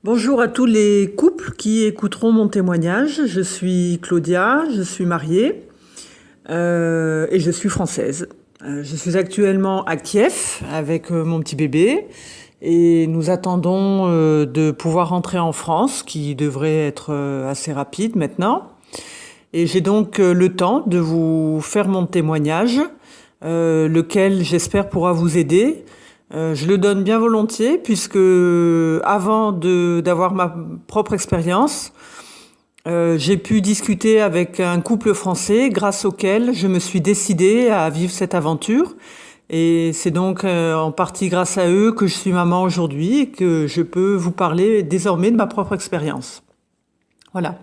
Bonjour à tous les couples qui écouteront mon témoignage. Je suis Claudia, je suis mariée et je suis française. Je suis actuellement à Kiev avec mon petit bébé et nous attendons de pouvoir rentrer en France, qui devrait être assez rapide maintenant. Et j'ai donc le temps de vous faire mon témoignage, lequel j'espère pourra vous aider. Je le donne bien volontiers puisque avant d'avoir ma propre expérience, j'ai pu discuter avec un couple français grâce auquel je me suis décidée à vivre cette aventure. Et c'est donc en partie grâce à eux que je suis maman aujourd'hui et que je peux vous parler désormais de ma propre expérience. Voilà.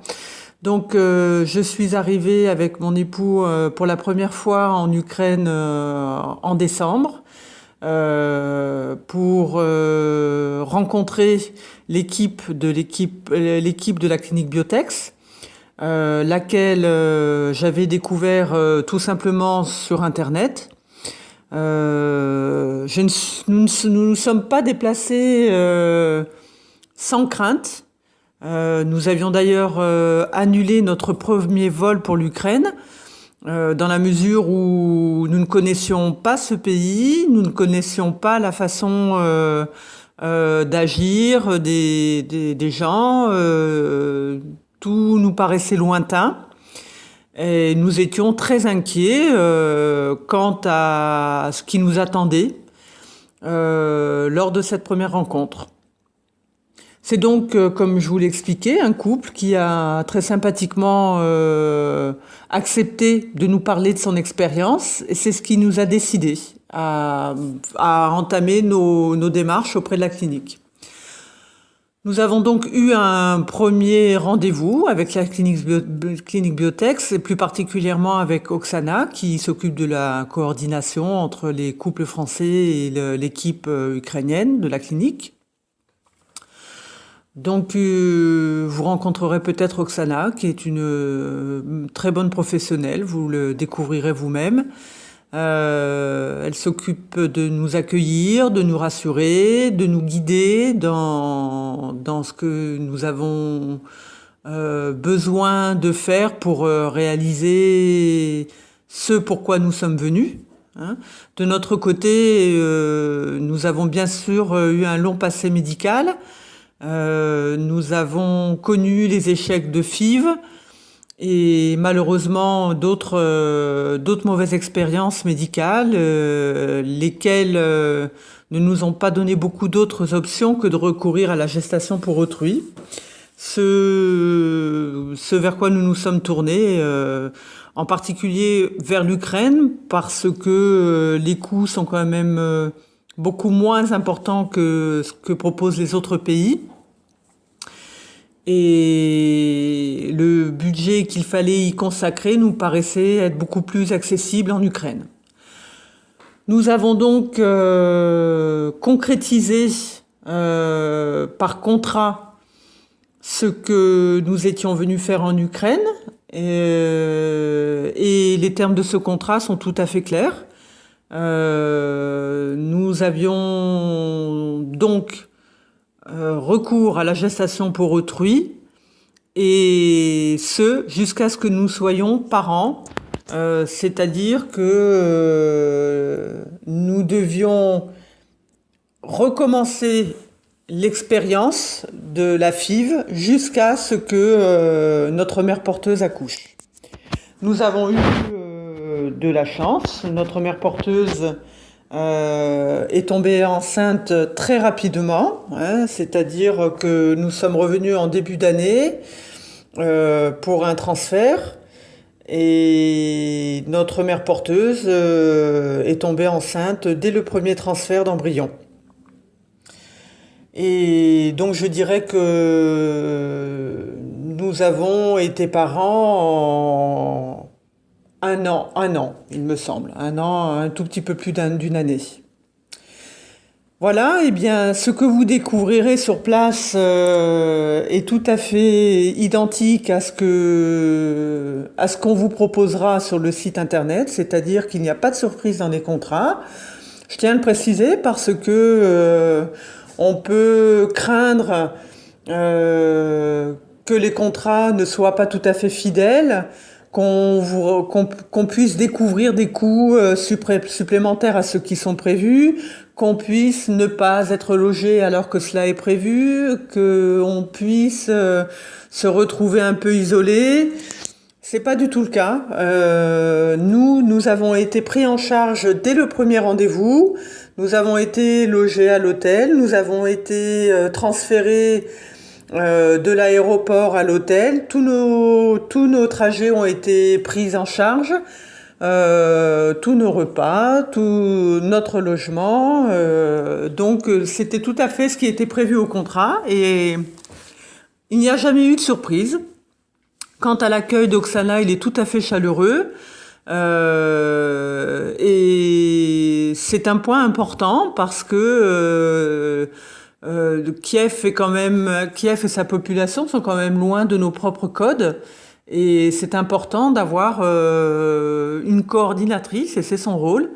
Donc je suis arrivée avec mon époux pour la première fois en Ukraine en décembre pour rencontrer l'équipe de la clinique Biotex, laquelle j'avais découvert tout simplement sur Internet. Nous ne nous sommes pas déplacés sans crainte. Nous avions d'ailleurs annulé notre premier vol pour l'Ukraine, dans la mesure où nous ne connaissions pas ce pays, nous ne connaissions pas la façon d'agir des gens, tout nous paraissait lointain. Et nous étions très inquiets quant à ce qui nous attendait lors de cette première rencontre. C'est donc, comme je vous l'ai expliqué, un couple qui a très sympathiquement accepté de nous parler de son expérience, et c'est ce qui nous a décidé à entamer nos démarches auprès de la clinique. Nous avons donc eu un premier rendez-vous avec la clinique Biotex, et plus particulièrement avec Oksana, qui s'occupe de la coordination entre les couples français et l'équipe ukrainienne de la clinique. Donc vous rencontrerez peut-être Oksana, qui est une très bonne professionnelle, vous le découvrirez vous-même. Elle s'occupe de nous accueillir, de nous rassurer, de nous guider dans ce que nous avons besoin de faire pour réaliser ce pourquoi nous sommes venus. De notre côté, nous avons bien sûr eu un long passé médical. Nous avons connu les échecs de FIV et malheureusement d'autres mauvaises expériences médicales, lesquelles ne nous ont pas donné beaucoup d'autres options que de recourir à la gestation pour autrui. Ce vers quoi nous nous sommes tournés, en particulier vers l'Ukraine, parce que les coûts sont quand même beaucoup moins importants que ce que proposent les autres pays. Et le budget qu'il fallait y consacrer nous paraissait être beaucoup plus accessible en Ukraine. Nous avons donc concrétisé par contrat ce que nous étions venus faire en Ukraine, et les termes de ce contrat sont tout à fait clairs. Nous avions donc recours à la gestation pour autrui, et ce jusqu'à ce que nous soyons parents, c'est-à-dire que nous devions recommencer l'expérience de la FIV jusqu'à ce que notre mère porteuse accouche. Nous avons eu de la chance. Notre mère porteuse est tombée enceinte très rapidement, c'est-à-dire que nous sommes revenus en début d'année pour un transfert, et notre mère porteuse est tombée enceinte dès le premier transfert d'embryon. Et donc je dirais que nous avons été parents en un an, il me semble. Un an, un tout petit peu plus d'une année. Voilà, et bien, ce que vous découvrirez sur place est tout à fait identique à ce qu'on vous proposera sur le site internet, c'est-à-dire qu'il n'y a pas de surprise dans les contrats. Je tiens à le préciser parce que on peut craindre que les contrats ne soient pas tout à fait fidèles, qu'on puisse découvrir des coûts supplémentaires à ceux qui sont prévus, qu'on puisse ne pas être logé alors que cela est prévu, qu'on puisse se retrouver un peu isolé. C'est pas du tout le cas. Nous avons été pris en charge dès le premier rendez-vous. Nous avons été logés à l'hôtel. Nous avons été transférés de l'aéroport à l'hôtel. Tous nos trajets ont été pris en charge. Tous nos repas, tout notre logement. Donc c'était tout à fait ce qui était prévu au contrat. Et il n'y a jamais eu de surprise. Quant à l'accueil d'Oksana, il est tout à fait chaleureux. Et c'est un point important parce que Kiev et sa population sont quand même loin de nos propres codes. Et c'est important d'avoir une coordinatrice, et c'est son rôle,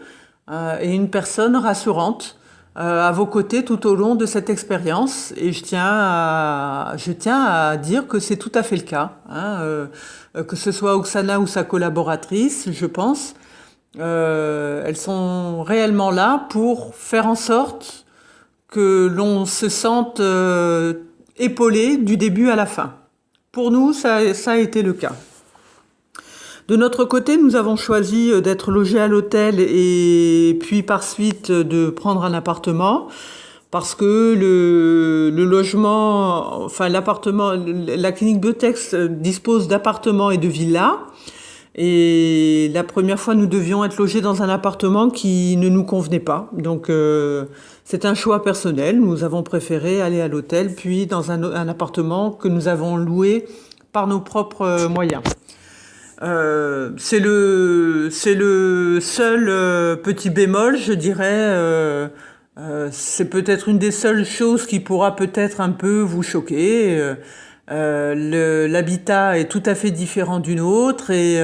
et une personne rassurante à vos côtés tout au long de cette expérience. Et je tiens à dire que c'est tout à fait le cas, que ce soit Oksana ou sa collaboratrice, je pense. Elles sont réellement là pour faire en sorte que l'on se sente épaulé du début à la fin. Pour nous, ça a été le cas. De notre côté, nous avons choisi d'être logés à l'hôtel et puis par suite de prendre un appartement parce que le logement, enfin l'appartement, la clinique Biotex dispose d'appartements et de villas. Et la première fois, nous devions être logés dans un appartement qui ne nous convenait pas. Donc, c'est un choix personnel. Nous avons préféré aller à l'hôtel, puis dans un appartement que nous avons loué par nos propres moyens. C'est le seul petit bémol, je dirais. C'est peut-être une des seules choses qui pourra peut-être un peu vous choquer. L'habitat est tout à fait différent du nôtre et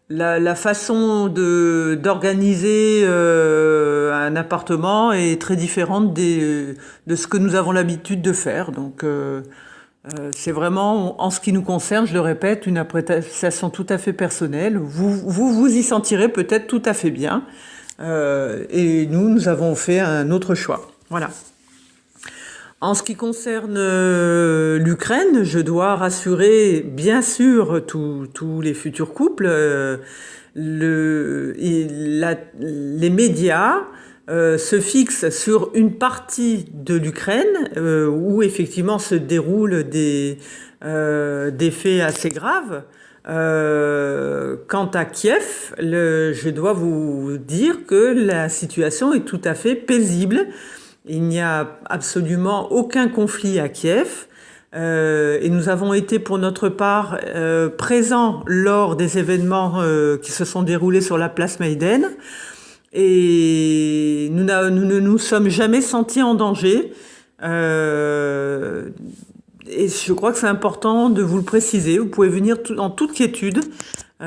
la façon d'organiser un appartement est très différente de ce que nous avons l'habitude de faire. Donc c'est vraiment, en ce qui nous concerne, je le répète, une appréciation tout à fait personnelle. Vous y sentirez peut-être tout à fait bien. Et nous avons fait un autre choix. Voilà. En ce qui concerne l'Ukraine, je dois rassurer bien sûr tous les futurs couples. Les médias se fixent sur une partie de l'Ukraine où effectivement se déroulent des faits assez graves. Quant à Kiev, je dois vous dire que la situation est tout à fait paisible. Il n'y a absolument aucun conflit à Kiev. Et nous avons été pour notre part présents lors des événements qui se sont déroulés sur la place Maïden. Et nous ne nous sommes jamais sentis en danger. Et je crois que c'est important de vous le préciser. Vous pouvez venir en toute quiétude. Les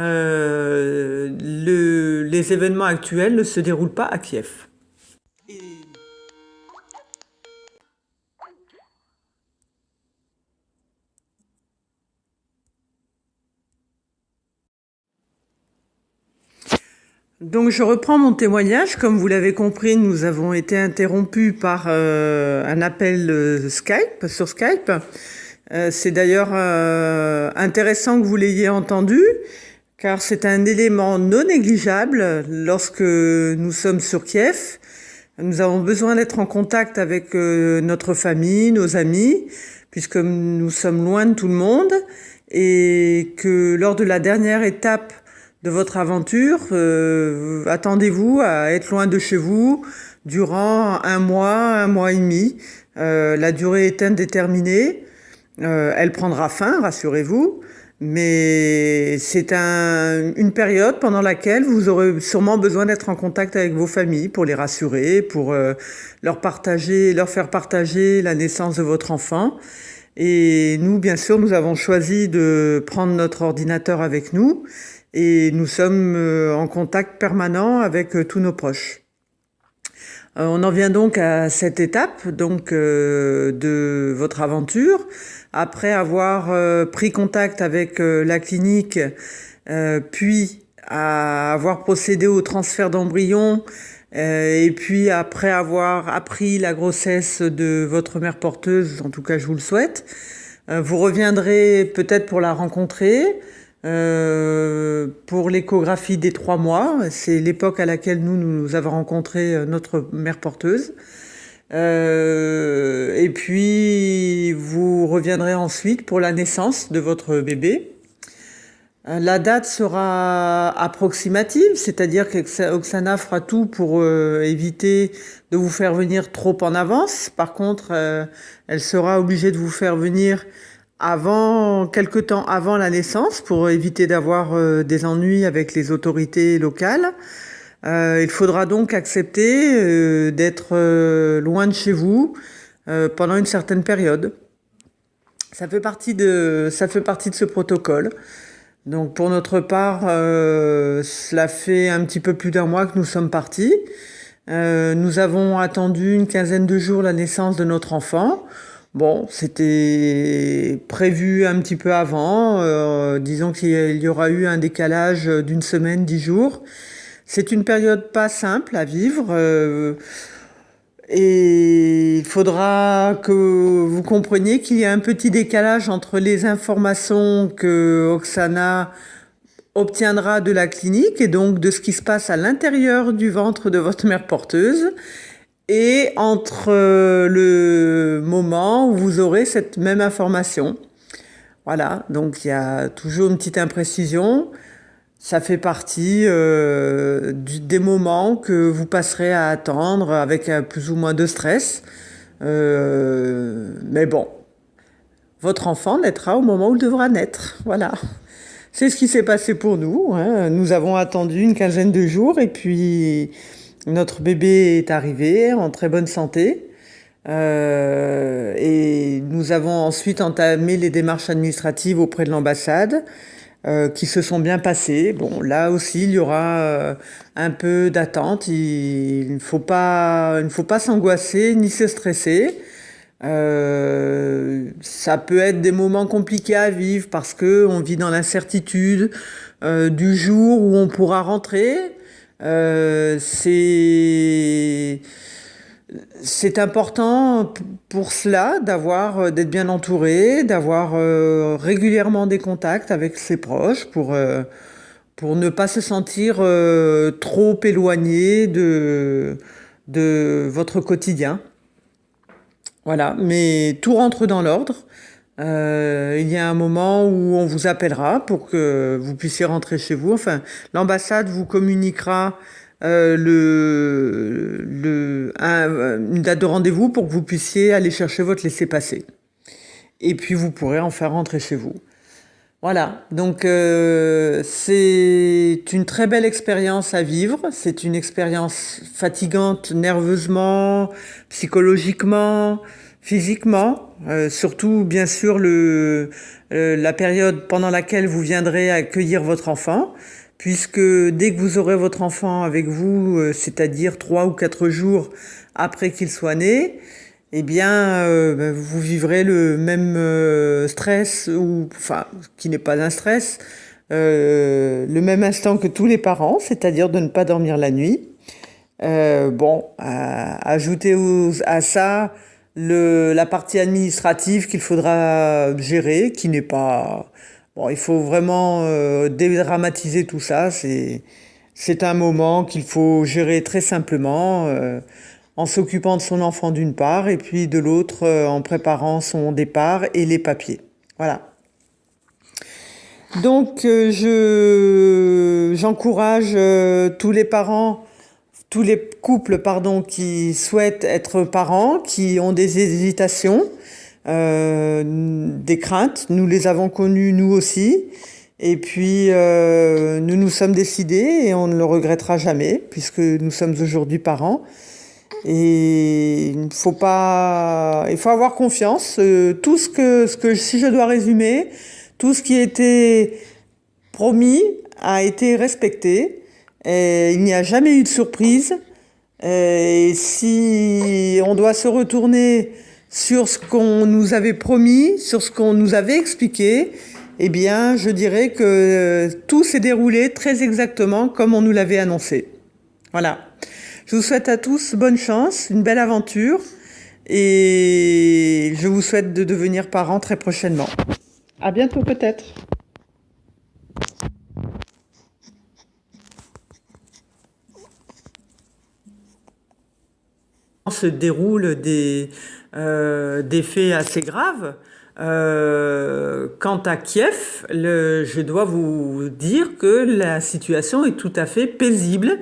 événements actuels ne se déroulent pas à Kiev. Donc je reprends mon témoignage. Comme vous l'avez compris, nous avons été interrompus par un appel sur Skype. C'est d'ailleurs intéressant que vous l'ayez entendu, car c'est un élément non négligeable lorsque nous sommes sur Kiev. Nous avons besoin d'être en contact avec notre famille, nos amis, puisque nous sommes loin de tout le monde, et que lors de la dernière étape de votre aventure, attendez-vous à être loin de chez vous durant un mois et demi. La durée est indéterminée. Elle prendra fin, rassurez-vous. Mais c'est une période pendant laquelle vous aurez sûrement besoin d'être en contact avec vos familles pour les rassurer, pour leur faire partager la naissance de votre enfant. Et nous, bien sûr, nous avons choisi de prendre notre ordinateur avec nous. Et nous sommes en contact permanent avec tous nos proches. On en vient donc à cette étape de votre aventure. Après avoir pris contact avec la clinique, puis à avoir procédé au transfert d'embryon, et puis après avoir appris la grossesse de votre mère porteuse, en tout cas je vous le souhaite, vous reviendrez peut-être pour la rencontrer, pour l'échographie des 3 mois. C'est l'époque à laquelle nous avons rencontré notre mère porteuse. Et puis, vous reviendrez ensuite pour la naissance de votre bébé. La date sera approximative, c'est-à-dire qu'Oksana fera tout pour éviter de vous faire venir trop en avance. Par contre, elle sera obligée de vous faire venir quelque temps avant la naissance pour éviter d'avoir des ennuis avec les autorités locales. Il faudra donc accepter d'être loin de chez vous pendant une certaine période. Ça fait partie de ce protocole. Donc pour notre part, cela fait un petit peu plus d'1 mois que nous sommes partis. Nous avons attendu une quinzaine de jours la naissance de notre enfant. Bon, c'était prévu un petit peu avant. Disons qu'il y aura eu un décalage d'1 semaine, 10 jours. C'est une période pas simple à vivre. Et il faudra que vous compreniez qu'il y a un petit décalage entre les informations que Oksana obtiendra de la clinique et donc de ce qui se passe à l'intérieur du ventre de votre mère porteuse et entre le moment où vous aurez cette même information. Voilà, donc il y a toujours une petite imprécision. Ça fait partie des moments que vous passerez à attendre avec plus ou moins de stress. Mais bon, votre enfant naîtra au moment où il devra naître. Voilà. C'est ce qui s'est passé pour nous, hein. Nous avons attendu une quinzaine de jours et puis notre bébé est arrivé en très bonne santé. Et nous avons ensuite entamé les démarches administratives auprès de l'ambassade. Qui se sont bien passées. Bon, là aussi, il y aura un peu d'attente. Il ne faut pas s'angoisser ni se stresser. Ça peut être des moments compliqués à vivre parce que on vit dans l'incertitude du jour où on pourra rentrer. C'est important pour cela d'être bien entouré, d'avoir régulièrement des contacts avec ses proches pour ne pas se sentir trop éloigné de votre quotidien. Voilà, mais tout rentre dans l'ordre. Il y a un moment où on vous appellera pour que vous puissiez rentrer chez vous. Enfin, l'ambassade vous communiquera une date de rendez-vous pour que vous puissiez aller chercher votre laissez-passer. Et puis vous pourrez enfin rentrer chez vous. Voilà, donc c'est une très belle expérience à vivre. C'est une expérience fatigante nerveusement, psychologiquement, physiquement. Surtout, bien sûr, la période pendant laquelle vous viendrez accueillir votre enfant. Puisque dès que vous aurez votre enfant avec vous, c'est-à-dire 3 ou 4 jours après qu'il soit né, eh bien, vous vivrez le même stress, enfin, qui n'est pas un stress, le même instant que tous les parents, c'est-à-dire de ne pas dormir la nuit. Ajoutez à ça la partie administrative qu'il faudra gérer, qui n'est pas... Bon, il faut vraiment dédramatiser tout ça. C'est un moment qu'il faut gérer très simplement, en s'occupant de son enfant d'une part, et puis de l'autre en préparant son départ et les papiers. Voilà. Donc j'encourage tous les couples qui souhaitent être parents, qui ont des hésitations. Des craintes, nous les avons connues nous aussi, et puis nous nous sommes décidés et on ne le regrettera jamais puisque nous sommes aujourd'hui parents. Et il faut avoir confiance. Si je dois résumer, tout ce qui a été promis a été respecté. Et il n'y a jamais eu de surprise. Et si on doit se retourner sur ce qu'on nous avait promis, sur ce qu'on nous avait expliqué, eh bien, je dirais que tout s'est déroulé très exactement comme on nous l'avait annoncé. Voilà. Je vous souhaite à tous bonne chance, une belle aventure, et je vous souhaite de devenir parents très prochainement. À bientôt peut-être. Se déroulent des faits assez graves. Quant à Kiev, je dois vous dire que la situation est tout à fait paisible.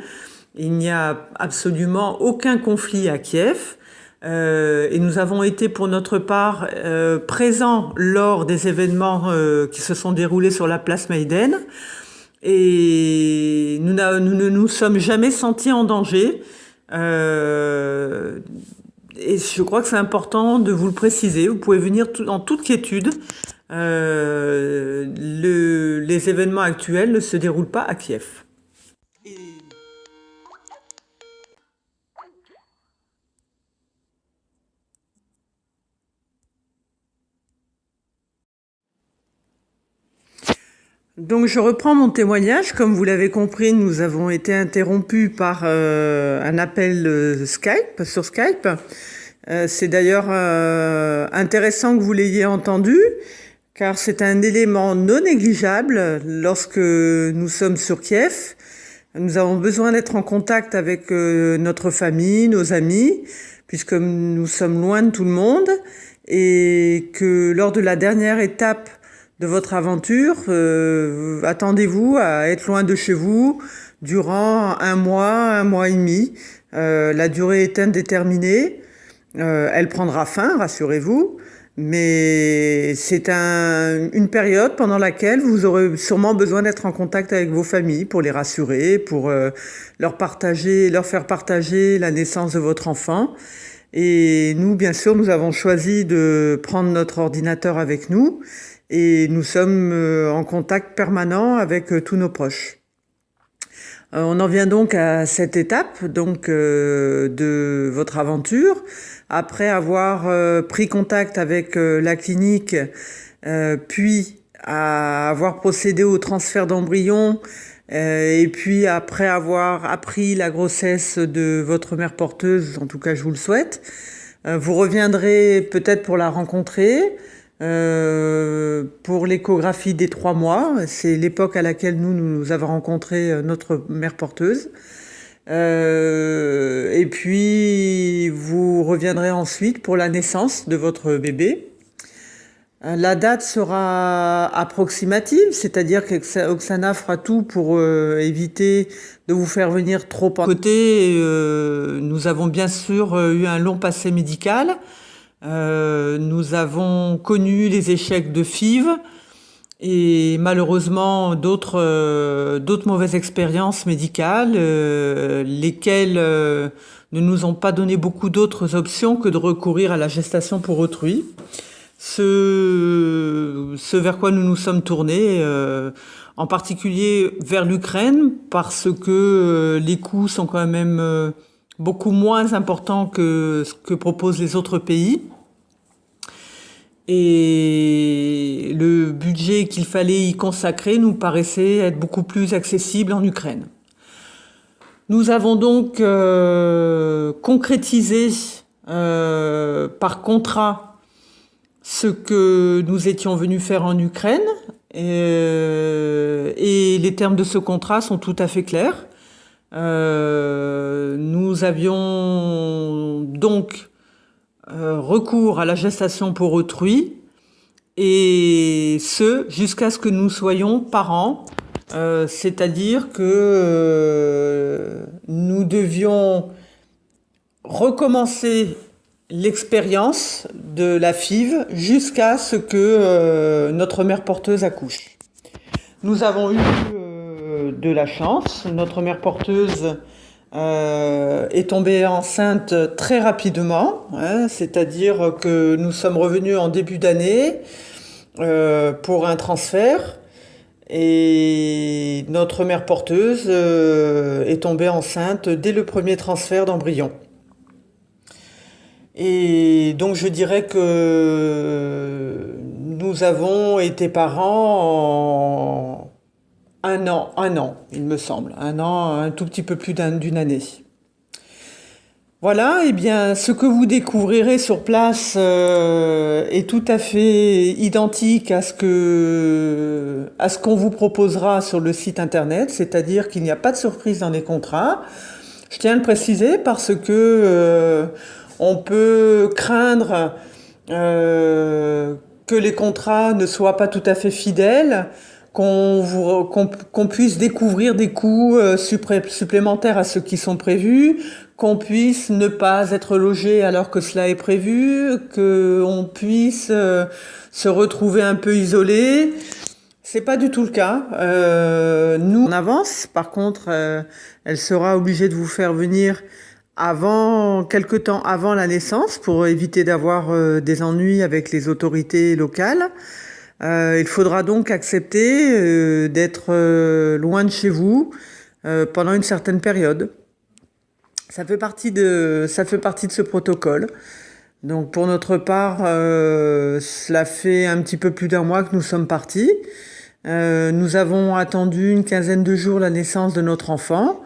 Il n'y a absolument aucun conflit à Kiev. Et nous avons été pour notre part présents lors des événements qui se sont déroulés sur la place Maïden. Et nous ne nous sommes jamais sentis en danger. Et je crois que c'est important de vous le préciser. Vous pouvez venir en toute quiétude. Les événements actuels ne se déroulent pas à Kiev. Donc je reprends mon témoignage. Comme vous l'avez compris, nous avons été interrompus par un appel Skype, sur Skype. C'est d'ailleurs intéressant que vous l'ayez entendu, car c'est un élément non négligeable lorsque nous sommes sur Kiev. Nous avons besoin d'être en contact avec notre famille, nos amis, puisque nous sommes loin de tout le monde, et que lors de la dernière étape de votre aventure, attendez-vous à être loin de chez vous durant un mois et demi. La durée est indéterminée. Elle prendra fin, rassurez-vous, mais c'est une période pendant laquelle vous aurez sûrement besoin d'être en contact avec vos familles pour les rassurer, pour leur faire partager la naissance de votre enfant. Et nous, bien sûr, nous avons choisi de prendre notre ordinateur avec nous et nous sommes en contact permanent avec tous nos proches. On en vient donc à cette étape de votre aventure. Après avoir pris contact avec la clinique, puis avoir procédé au transfert d'embryon, et puis après avoir appris la grossesse de votre mère porteuse, en tout cas je vous le souhaite, vous reviendrez peut-être pour la rencontrer, pour l'échographie des 3 mois. C'est l'époque à laquelle nous avons rencontré notre mère porteuse. Et puis vous reviendrez ensuite pour la naissance de votre bébé. La date sera approximative, c'est-à-dire qu'Oksana fera tout pour éviter de vous faire venir trop en côté. Nous avons bien sûr eu un long passé médical. Nous avons connu les échecs de FIV et malheureusement d'autres mauvaises expériences médicales, lesquelles ne nous ont pas donné beaucoup d'autres options que de recourir à la gestation pour autrui. Ce vers quoi nous nous sommes tournés, en particulier vers l'Ukraine, parce que les coûts sont quand même beaucoup moins importants que ce que proposent les autres pays. Et le budget qu'il fallait y consacrer nous paraissait être beaucoup plus accessible en Ukraine. Nous avons donc concrétisé par contrat ce que nous étions venus faire en Ukraine, et les termes de ce contrat sont tout à fait clairs. Nous avions donc recours à la gestation pour autrui, et ce jusqu'à ce que nous soyons parents, c'est-à-dire que nous devions recommencer l'expérience de la FIV jusqu'à ce que notre mère porteuse accouche. Nous avons eu de la chance. Notre mère porteuse est tombée enceinte très rapidement, c'est-à-dire que nous sommes revenus en début d'année pour un transfert. Et notre mère porteuse est tombée enceinte dès le premier transfert d'embryon. Et donc je dirais que nous avons été parents en un an, il me semble. Un an, un tout petit peu plus d'une année. Voilà, eh bien, ce que vous découvrirez sur place est tout à fait identique à ce qu'on vous proposera sur le site internet, c'est-à-dire qu'il n'y a pas de surprise dans les contrats. Je tiens à le préciser parce que on peut craindre que les contrats ne soient pas tout à fait fidèles, qu'on puisse découvrir des coûts supplémentaires à ceux qui sont prévus, qu'on puisse ne pas être logé alors que cela est prévu, qu'on puisse se retrouver un peu isolé. C'est pas du tout le cas. Nous, on avance. Par contre, elle sera obligée de vous faire venir quelque temps avant la naissance pour éviter d'avoir des ennuis avec les autorités locales. Il faudra donc accepter d'être loin de chez vous pendant une certaine période. Ça fait partie de ce protocole. Donc pour notre part, cela fait un petit peu plus d'un mois que nous sommes partis. Nous avons attendu une quinzaine de jours la naissance de notre enfant.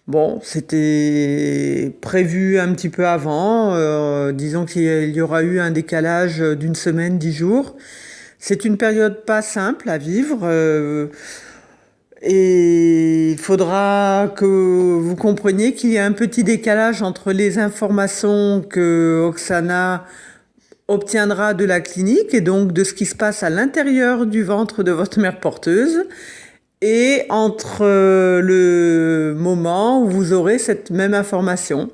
Bon, c'était prévu un petit peu avant. Disons qu'il y aura eu un décalage d'une semaine, 10 jours. C'est une période pas simple à vivre. Et il faudra que vous compreniez qu'il y a un petit décalage entre les informations que Oksana obtiendra de la clinique et donc de ce qui se passe à l'intérieur du ventre de votre mère porteuse et entre le moment où vous aurez cette même information.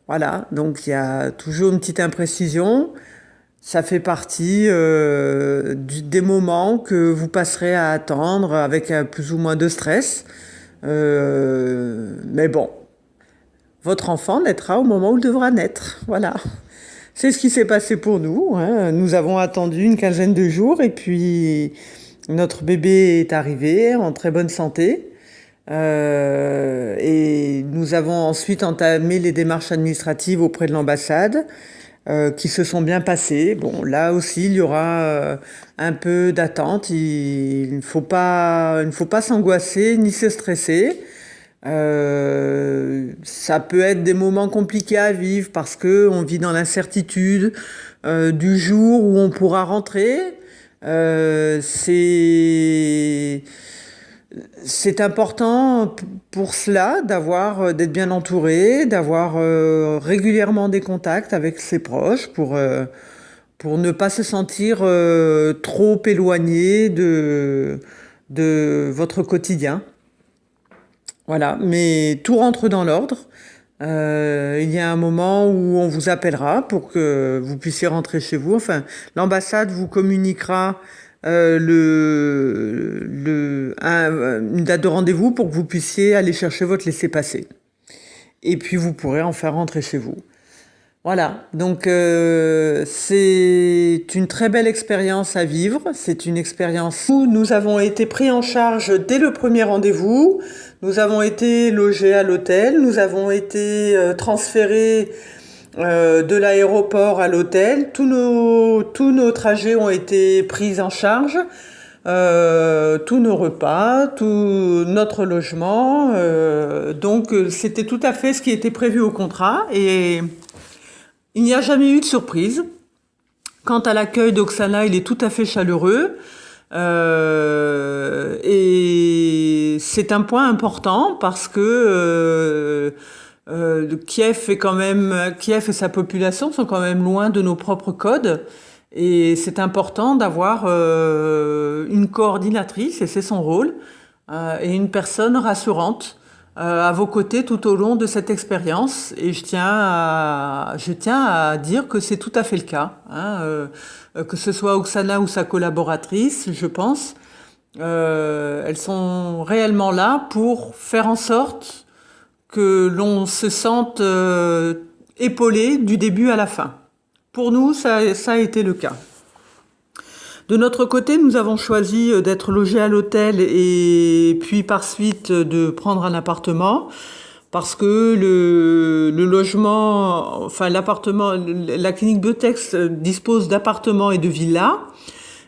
Voilà, donc il y a toujours une petite imprécision. Ça fait partie des moments que vous passerez à attendre avec plus ou moins de stress. Mais bon, votre enfant naîtra au moment où il devra naître. Voilà. C'est ce qui s'est passé pour nous, hein. Nous avons attendu une quinzaine de jours et puis notre bébé est arrivé en très bonne santé. Et nous avons ensuite entamé les démarches administratives auprès de l'ambassade qui se sont bien passées. Bon, là aussi, il y aura un peu d'attente. Il ne faut pas s'angoisser ni se stresser. Ça peut être des moments compliqués à vivre parce que on vit dans l'incertitude du jour où on pourra rentrer. C'est important pour cela d'être bien entouré, d'avoir régulièrement des contacts avec ses proches pour ne pas se sentir trop éloigné de votre quotidien. Voilà, mais tout rentre dans l'ordre. Il y a un moment où on vous appellera pour que vous puissiez rentrer chez vous. Enfin, l'ambassade vous communiquera une date de rendez-vous pour que vous puissiez aller chercher votre laissez-passer. Et puis vous pourrez enfin rentrer chez vous. Voilà, donc c'est une très belle expérience à vivre. C'est une expérience où nous avons été pris en charge dès le premier rendez-vous. Nous avons été logés à l'hôtel. Nous avons été transférés de l'aéroport à l'hôtel. Tous nos trajets ont été pris en charge. Tous nos repas, tout notre logement. Donc c'était tout à fait ce qui était prévu au contrat. Et il n'y a jamais eu de surprise. Quant à l'accueil d'Oksana, il est tout à fait chaleureux. Et c'est un point important parce que Kiev et sa population sont quand même loin de nos propres codes. Et c'est important d'avoir une coordinatrice, et c'est son rôle, et une personne rassurante à vos côtés tout au long de cette expérience. Et je tiens à dire que c'est tout à fait le cas, hein, que ce soit Oksana ou sa collaboratrice, je pense. Elles sont réellement là pour faire en sorte que l'on se sente épaulé du début à la fin. Pour nous, ça a été le cas. De notre côté, nous avons choisi d'être logés à l'hôtel et puis par suite de prendre un appartement parce que le logement, enfin l'appartement, la clinique Biotex dispose d'appartements et de villas.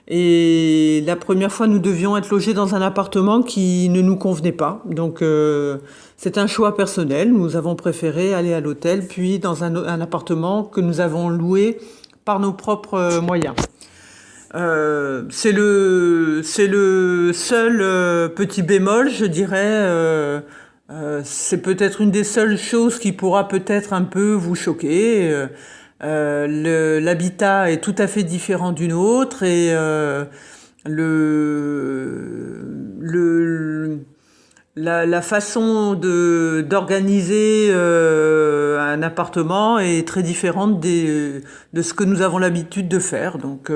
Et la première fois, nous devions être logés dans un appartement qui ne nous convenait pas. Donc, c'est un choix personnel. Nous avons préféré aller à l'hôtel, puis dans un appartement que nous avons loué par nos propres moyens. C'est le seul petit bémol, je dirais. C'est peut-être une des seules choses qui pourra peut-être un peu vous choquer. L'habitat est tout à fait différent d'une autre et la façon d'organiser un appartement est très différente de ce que nous avons l'habitude de faire. Donc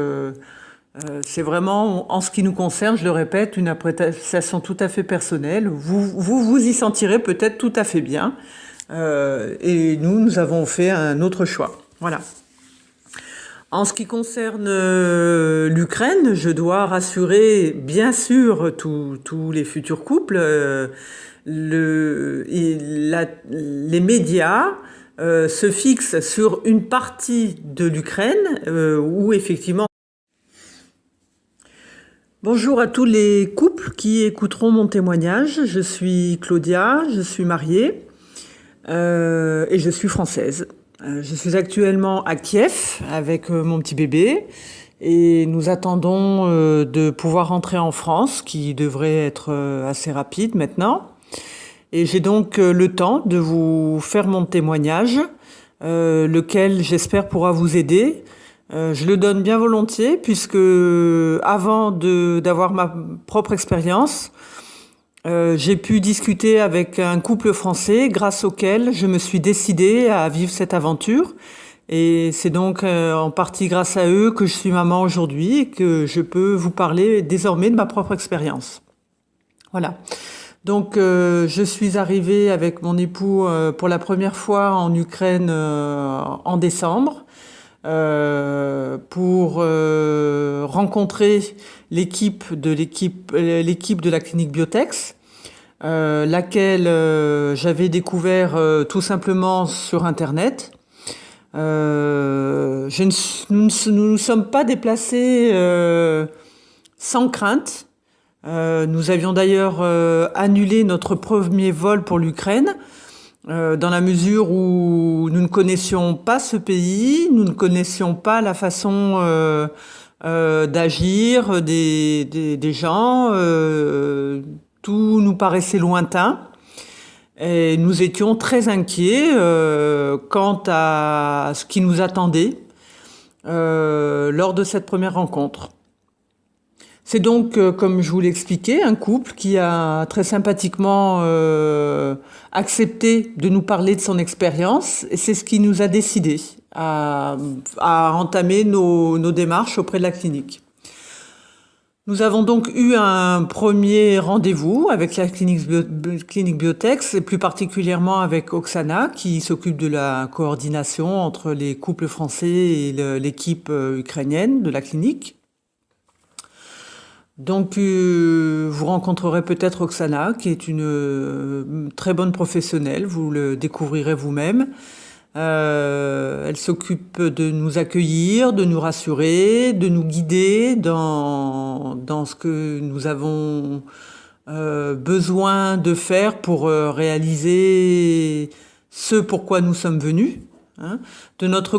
c'est vraiment, en ce qui nous concerne, je le répète, une appréciation tout à fait personnelle. Vous y sentirez peut-être tout à fait bien. Et nous avons fait un autre choix. Voilà. En ce qui concerne l'Ukraine, je dois rassurer bien sûr tous les futurs couples. Les médias se fixent sur une partie de l'Ukraine où effectivement... Bonjour à tous les couples qui écouteront mon témoignage. Je suis Claudia, je suis mariée et je suis française. Je suis actuellement à Kiev avec mon petit bébé et nous attendons de pouvoir rentrer en France, qui devrait être assez rapide maintenant. Et j'ai donc le temps de vous faire mon témoignage, lequel j'espère pourra vous aider. Je le donne bien volontiers puisque avant d'avoir ma propre expérience, j'ai pu discuter avec un couple français grâce auquel je me suis décidée à vivre cette aventure. Et c'est donc en partie grâce à eux que je suis maman aujourd'hui et que je peux vous parler désormais de ma propre expérience. Voilà. Donc je suis arrivée avec mon époux pour la première fois en Ukraine en décembre pour rencontrer l'équipe de la clinique Biotex, laquelle j'avais découvert tout simplement sur Internet. Nous ne nous sommes pas déplacés sans crainte. Nous avions d'ailleurs annulé notre premier vol pour l'Ukraine, dans la mesure où nous ne connaissions pas ce pays, nous ne connaissions pas la façon d'agir des gens, tout nous paraissait lointain et nous étions très inquiets quant à ce qui nous attendait lors de cette première rencontre. C'est donc, comme je vous l'ai expliqué, un couple qui a très sympathiquement accepté de nous parler de son expérience et c'est ce qui nous a décidé à entamer nos démarches auprès de la clinique. Nous avons donc eu un premier rendez-vous avec la clinique Biotex et plus particulièrement avec Oksana qui s'occupe de la coordination entre les couples français et l'équipe ukrainienne de la clinique. Donc, vous rencontrerez peut-être Oksana, qui est une très bonne professionnelle, vous le découvrirez vous-même. Elle s'occupe de nous accueillir, de nous rassurer, de nous guider dans ce que nous avons besoin de faire pour réaliser ce pourquoi nous sommes venus. Hein. De notre